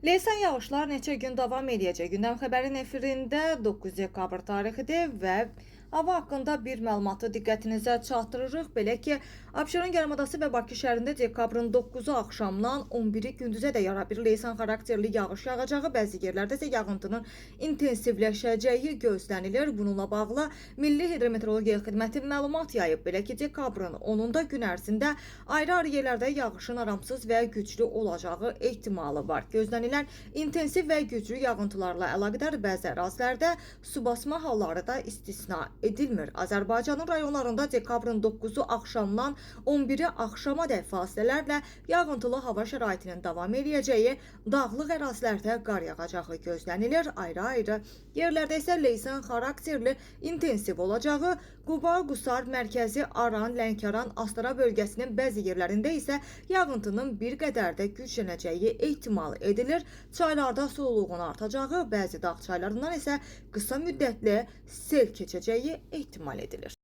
Leysan yağışlar neçə gün davam edəcək. Gündəm xəbərin efirində 9 dekabr tarixidir və hava haqqında bir məlumatı diqqətinizə çatdırırıq. Belə ki, Abşeron yarımadası və Bakı şəhərində dekabrın 9-u axşamdan 11-i gündüzədək yara bir leysan xarakterli yağış yağacağı, bəzi yerlərdə isə yağıntının intensivləşəcəyi gözlənilir. Bununla bağlı Milli Hidrometeorologiya Xidməti məlumat yayıb. Belə ki, dekabrın 10-unda gün ərzində ayrı-ayrı yerlərdə yağışın aramsız və güclü olacağı ehtimalı var. Gözlənilən intensiv və güclü yağıntılarla əlaqədar bəzi ərazilərdə su basma halları da istisna edilmir. Azərbaycanın rayonlarında dekabrın 9-u axşamdan 11-i axşamadək fasilələrlə yağıntılı hava şəraitinin davam edəcəyi, dağlıq ərazilərdə qar yağacağı gözlənilir. Ayrı-ayrı yerlərdə isə leysan xarakterli intensiv olacağı, Quba, Qusar, Mərkəzi, Aran, Lənkəran, Astara bölgəsinin bəzi yerlərində isə yağıntının bir qədər də güclənəcəyi ehtimal edilir. Çaylarda sululuğun artacağı, bəzi dağ çaylarından isə qısa müddətli sel keçəcəyi ehtimal edilir.